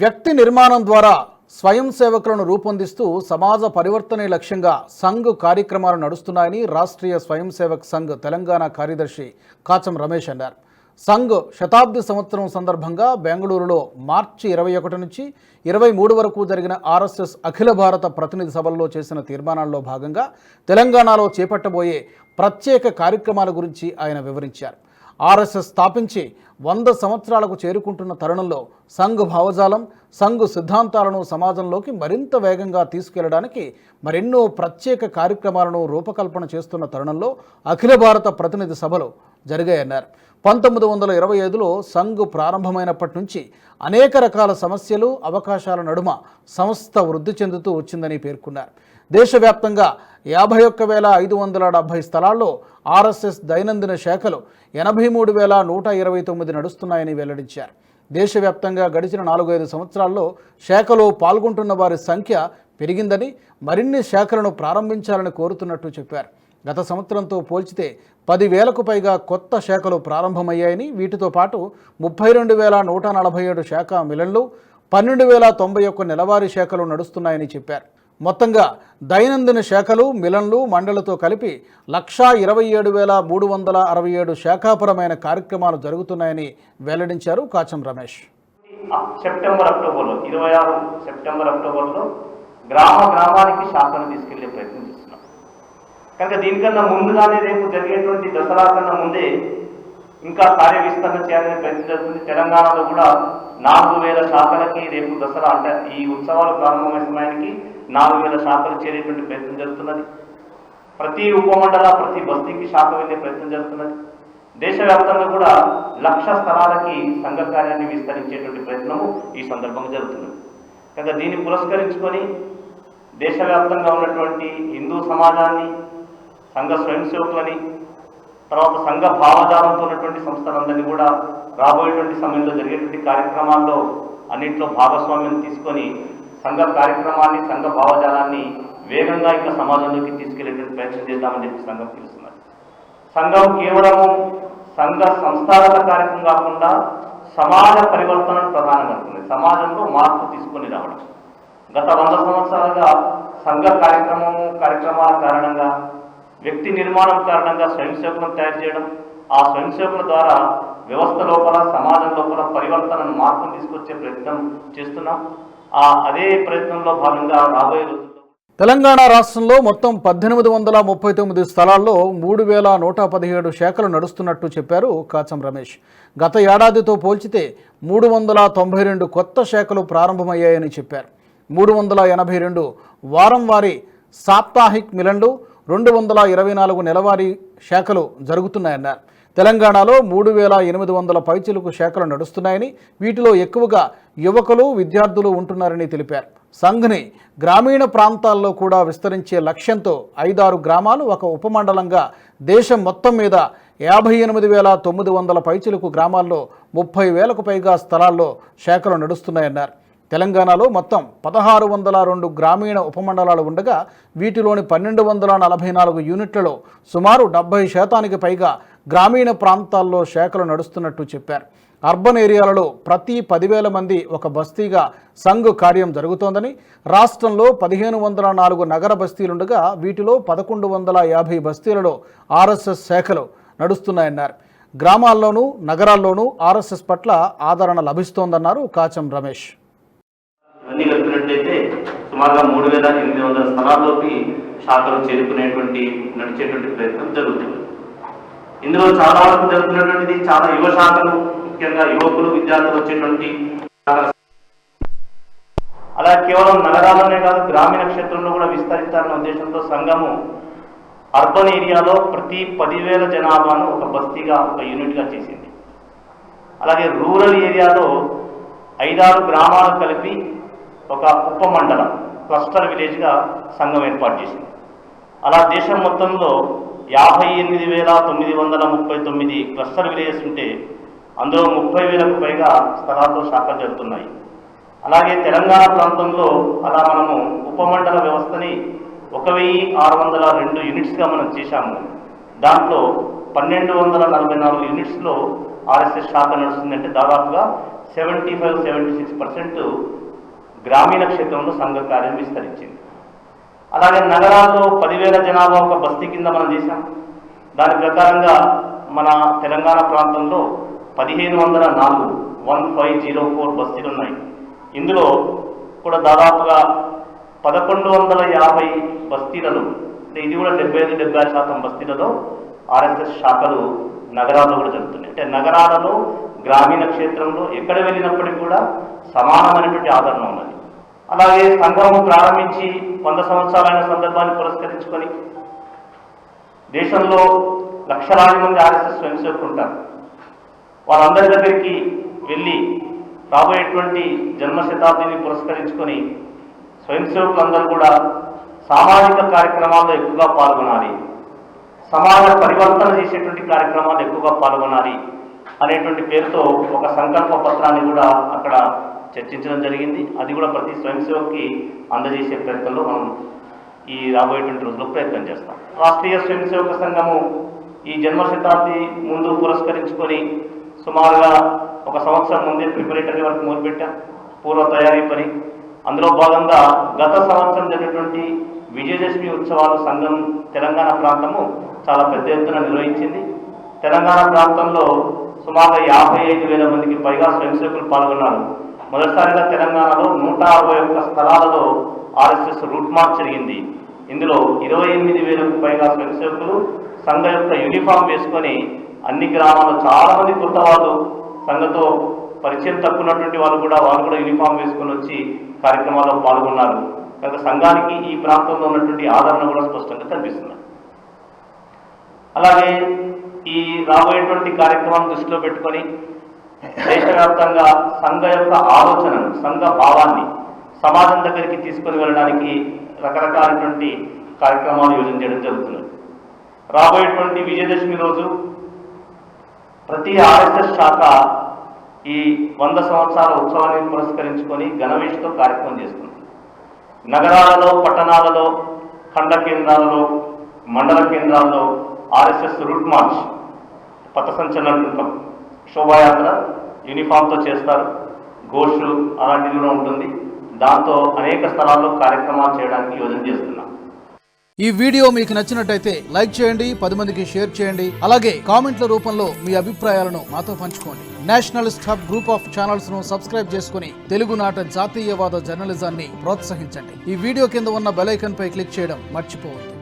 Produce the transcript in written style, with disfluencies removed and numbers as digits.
వ్యక్తి నిర్మాణం ద్వారా స్వయం సేవకులను రూపొందిస్తూ సమాజ పరివర్తనే లక్ష్యంగా సంఘ్ కార్యక్రమాలు నడుస్తున్నాయని రాష్ట్రీయ స్వయం సేవక్ సంఘ్ తెలంగాణ కార్యదర్శి కాచం రమేష్ అన్నారు. సంఘ్ శతాబ్ది సంవత్సరం సందర్భంగా బెంగళూరులో మార్చి 21 నుంచి 23 వరకు జరిగిన ఆర్ఎస్ఎస్ అఖిల భారత ప్రతినిధి సభల్లో చేసిన తీర్మానాల్లో భాగంగా తెలంగాణలో చేపట్టబోయే ప్రత్యేక కార్యక్రమాల గురించి ఆయన వివరించారు. ఆర్ఎస్ఎస్ స్థాపించి 100 సంవత్సరాలకు చేరుకుంటున్న తరుణంలో సంఘ్ భావజాలం, సంఘ్ సిద్ధాంతాలను సమాజంలోకి మరింత వేగంగా తీసుకెళ్లడానికి మరెన్నో ప్రత్యేక కార్యక్రమాలను రూపకల్పన చేస్తున్న తరుణంలో అఖిల భారత ప్రతినిధి సభలు జరిగాయన్నారు. 1925లో సంఘ్ ప్రారంభమైనప్పటి నుంచి అనేక రకాల సమస్యలు, అవకాశాల నడుమ సంస్థ వృద్ధి చెందుతూ వచ్చిందని పేర్కొన్నారు. దేశవ్యాప్తంగా 51,570 స్థలాల్లో ఆర్ఎస్ఎస్ దైనందిన శాఖలు 83,129 నడుస్తున్నాయని వెల్లడించారు. దేశవ్యాప్తంగా గడిచిన 4-5 సంవత్సరాల్లో శాఖలో పాల్గొంటున్న వారి సంఖ్య పెరిగిందని, మరిన్ని శాఖలను ప్రారంభించాలని కోరుతున్నట్టు చెప్పారు. గత సంవత్సరంతో పోల్చితే 10,000కు పైగా కొత్త శాఖలు ప్రారంభమయ్యాయని, వీటితో పాటు 32,147 శాఖ మిలన్లు, 12,091 నెలవారీ శాఖలు నడుస్తున్నాయని చెప్పారు. మొత్తంగా దైనందిన శాఖలు, మిలన్లు, మండలతో కలిపి 127,367 శాఖాపరమైన కార్యక్రమాలు జరుగుతున్నాయని వెల్లడించారు కాచం రమేష్. సెప్టెంబర్ అక్టోబర్లో గ్రామానికి శాఖను తీసుకెళ్లే ప్రయత్నం చేస్తున్నాం. కనుక దీనికన్నా ముందుగానే రేపు జరిగేటువంటి దసరా కన్నా ముందే ఇంకా కార్యవిస్తరణ చేయాలనే ప్రయత్నం జరుగుతుంది. తెలంగాణలో కూడా 4,000 శాఖలకి రేపు దసరా అంటే ఈ ఉత్సవాలు ప్రారంభమైన సమయానికి 4,000 శాఖలు చేరేటువంటి ప్రయత్నం జరుగుతున్నది. ప్రతి ఉపమండల, ప్రతి బస్తీకి శాఖ వెళ్ళే ప్రయత్నం జరుగుతున్నది. దేశవ్యాప్తంగా కూడా 1,00,000 స్థలాలకి సంఘ కార్యాన్ని విస్తరించేటువంటి ప్రయత్నము ఈ సందర్భంగా జరుగుతున్నది. కనుక దీన్ని పురస్కరించుకొని దేశవ్యాప్తంగా ఉన్నటువంటి హిందూ సమాజాన్ని, సంఘ స్వయం సేవకులని, తర్వాత సంఘ భావజాలంతో ఉన్నటువంటి సంస్థలందరినీ కూడా రాబోయేటువంటి సమయంలో జరిగేటువంటి కార్యక్రమాల్లో అన్నింటిలో భాగస్వామ్యం తీసుకొని సంఘ కార్యక్రమాన్ని, సంఘ భావజాలాన్ని వేగంగా ఇంకా సమాజంలోకి తీసుకెళ్లేటువంటి ప్రయత్నం చేద్దామని చెప్పి సంఘం తెలుస్తున్నది. సంఘం కేవలము సంఘ సంస్థాగత కార్యక్రమం కాకుండా సమాజ పరివర్తనను ప్రధానంగా ఉంటుంది. సమాజంలో మార్పు తీసుకొని రావడం. గత 100 సంవత్సరాలుగా సంఘ కార్యక్రమాల కారణంగా, వ్యక్తి నిర్మాణం కారణంగా స్వయం సేవకులను తయారు చేయడం, ఆ స్వయం సేవకుల ద్వారా వ్యవస్థ లోపల, సమాజం లోపల పరివర్తనను, మార్పును తీసుకొచ్చే ప్రయత్నం చేస్తున్నాం. అదే ప్రయత్నంలో భాగంగా రాబోయే రోజుల్లో తెలంగాణ రాష్ట్రంలో మొత్తం 1,839 స్థలాల్లో 3,117 శాఖలు నడుస్తున్నట్టు చెప్పారు కాచం రమేష్. గత ఏడాదితో పోల్చితే 392 కొత్త శాఖలు ప్రారంభమయ్యాయని చెప్పారు. 382 వారం వారీ సాప్తాహిక్ మిలన్లు, 224 నెలవారీ శాఖలు జరుగుతున్నాయన్నారు. తెలంగాణలో 3,800 పైచిలుకు శాఖలు నడుస్తున్నాయని, వీటిలో ఎక్కువగా యువకులు, విద్యార్థులు ఉంటున్నారని తెలిపారు. సంఘ్ని గ్రామీణ ప్రాంతాల్లో కూడా విస్తరించే లక్ష్యంతో 5-6 గ్రామాలు ఒక ఉపమండలంగా దేశం మొత్తం మీద 58,900 పైచిలుకు గ్రామాల్లో 30,000కు పైగా స్థలాల్లో శాఖలు నడుస్తున్నాయన్నారు. తెలంగాణలో మొత్తం 1,602 గ్రామీణ ఉపమండలాలు ఉండగా, వీటిలోని 1,244 యూనిట్లలో సుమారు 70% పైగా గ్రామీణ ప్రాంతాల్లో శాఖలు నడుస్తున్నట్టు చెప్పారు. అర్బన్ ఏరియాలలో ప్రతి 10,000 మంది ఒక బస్తీగా సంఘ్ కార్యం జరుగుతోందని, రాష్ట్రంలో 1,504 నగర బస్తీలుండగా వీటిలో 1,150 బస్తీలలో ఆర్ఎస్ఎస్ శాఖలు నడుస్తున్నాయన్నారు. గ్రామాల్లోనూ నగరాల్లోనూ ఆర్ఎస్ఎస్ పట్ల ఆదరణ లభిస్తోందన్నారు కాచం రమేష్. ఇవన్నీ కలిపినట్లయితే సుమారుగా 3,800 స్థలాల్లోకి శాఖలు నడిచేటువంటి ప్రయత్నం జరుగుతుంది. ఇందులో చాలా వరకు జరుగుతున్నటువంటిది చాలా యువ శాఖలు, ముఖ్యంగా యువకులు, విద్యార్థులు వచ్చేటువంటి. అలా కేవలం నగరాల్లోనే కాదు, గ్రామీణ క్షేత్రంలో కూడా విస్తరించాలన్న ఉద్దేశంతో సంఘము అర్బన్ ఏరియాలో ప్రతి 10,000 జనాభాను ఒక బస్తీగా, ఒక యూనిట్గా చేసింది. అలాగే రూరల్ ఏరియాలో 5-6 గ్రామాలు కలిపి ఒక ఉపమండలం, క్లస్టర్ విలేజ్గా సంఘం ఏర్పాటు చేసింది. అలా దేశం మొత్తంలో 58,939 క్లస్టర్ విలేజెస్ ఉంటే అందులో 30,000కు పైగా స్థలాల్లో శాఖలు జరుగుతున్నాయి. అలాగే తెలంగాణ ప్రాంతంలో అలా మనము ఉపమండల వ్యవస్థని 1,602 యూనిట్స్గా మనం చేశాము. దాంట్లో 1,244 యూనిట్స్లో ఆర్ఎస్ఎస్ శాఖ నడుస్తుందంటే దాదాపుగా 75-76% గ్రామీణ క్షేత్రంలో సంఘ కార్యం విస్తరించింది. అలాగే నగరాల్లో 10,000 జనాభా ఒక బస్తీ కింద మనం చేశాం. దాని ప్రకారంగా మన తెలంగాణ ప్రాంతంలో 1504 బస్తీలు ఉన్నాయి. ఇందులో కూడా దాదాపుగా 1150 బస్తీలలో, ఇది కూడా 75-76% బస్తీలలో ఆర్ఎస్ఎస్ శాఖలు నగరాల్లో కూడా జరుగుతున్నాయి. అంటే నగరాలలో, గ్రామీణ క్షేత్రంలో ఎక్కడ వెళ్ళినప్పటికీ కూడా సమానమైనటువంటి ఆదరణ ఉన్నది. అలాగే సంఘం ప్రారంభించి 100 సంవత్సరాలైన సందర్భాన్ని పురస్కరించుకొని దేశంలో లక్షలాది మంది ఆర్ఎస్ఎస్ స్వయం సేవకులు ఉంటారు. వాళ్ళందరి దగ్గరికి వెళ్ళి రాబోయేటువంటి జన్మ శతాబ్దిని పురస్కరించుకొని స్వయం సేవకులందరూ కూడా సామాజిక కార్యక్రమాల్లో ఎక్కువగా పాల్గొనాలి, సమాజ పరివర్తన చేసేటువంటి కార్యక్రమాలు ఎక్కువగా పాల్గొనాలి అనేటువంటి పేరుతో ఒక సంకల్ప పత్రాన్ని కూడా అక్కడ చర్చించడం జరిగింది. అది కూడా ప్రతి స్వయం సేవకుకి అందజేసే ప్రయత్నంలో మనం ఈ రాబోయేటువంటి రోజుల్లో ప్రయత్నం చేస్తాం. రాష్ట్రీయ స్వయం సేవక సంఘము ఈ జన్మ శతాబ్ది ముందు పురస్కరించుకొని సుమారుగా 1 సంవత్సరం ముందే ప్రిపరేటరీ వర్క్ మొదలుపెట్టాం, పూర్వ తయారీ పని. అందులో భాగంగా గత సంవత్సరం జరిగినటువంటి విజయదశమి ఉత్సవాలు సంఘం తెలంగాణ ప్రాంతము చాలా పెద్ద ఎత్తున నిర్వహించింది. తెలంగాణ ప్రాంతంలో సుమారుగా 55,000 మందికి పైగా స్వయం సేవకులు పాల్గొన్నారు. మొదటిసారిగా తెలంగాణలో 161 స్థలాలలో ఆర్ఎస్ఎస్ రూట్ మార్చ్ జరిగింది. ఇందులో 28,000కు పైగా స్వయం సేవకులు సంఘ యొక్క యూనిఫామ్ వేసుకొని అన్ని గ్రామాల్లో చాలా మంది కొత్త వాళ్ళు, సంఘతో పరిచయం తక్కున్నటువంటి వాళ్ళు కూడా యూనిఫామ్ వేసుకొని వచ్చి కార్యక్రమాల్లో పాల్గొన్నారు. కనుక సంఘానికి ఈ ప్రాంతంలో ఉన్నటువంటి ఆదరణ కూడా స్పష్టంగా కనిపిస్తుంది. అలాగే ఈ రాబోయేటువంటి కార్యక్రమాన్ని దృష్టిలో పెట్టుకొని దేశవ్యాప్తంగా సంఘ యొక్క ఆలోచనను, సంఘ భావాన్ని సమాజం దగ్గరికి తీసుకొని వెళ్ళడానికి రకరకాలైనటువంటి కార్యక్రమాలు యోజన చేయడం జరుగుతుంది. రాబోయేటువంటి విజయదశమి రోజు ప్రతి ఆర్ఎస్ఎస్ శాఖ ఈ 100 సంవత్సరాల ఉత్సవాన్ని పురస్కరించుకొని ఘనవేషతో కార్యక్రమం చేస్తుంది. నగరాలలో, పట్టణాలలో, ఖండ కేంద్రాలలో, మండల కేంద్రాల్లో ఆర్ఎస్ఎస్ రూట్ మార్చ్, పథసంచలన, శోభాయాత్ర యూనిఫామ్తో చేస్తారు. ఘోషు అలాంటిది కూడా ఉంటుంది. దాంతో అనేక స్థలాల్లో కార్యక్రమాలు చేయడానికి యోజన చేస్తున్నాం. ఈ వీడియో మీకు నచ్చినట్టయితే లైక్ చేయండి, 10 మందికి షేర్ చేయండి. అలాగే కామెంట్ల రూపంలో మీ అభిప్రాయాలను మాతో పంచుకోండి. Nationalist hub group of channels ను సబ్స్క్రైబ్ చేసుకుని తెలుగునాట జాతీయవాద జర్నలిజాన్ని ప్రోత్సహించండి. ఈ వీడియో కింద ఉన్న బెల్ ఐకాన్ పై క్లిక్ చేయడం మర్చిపోవద్దు.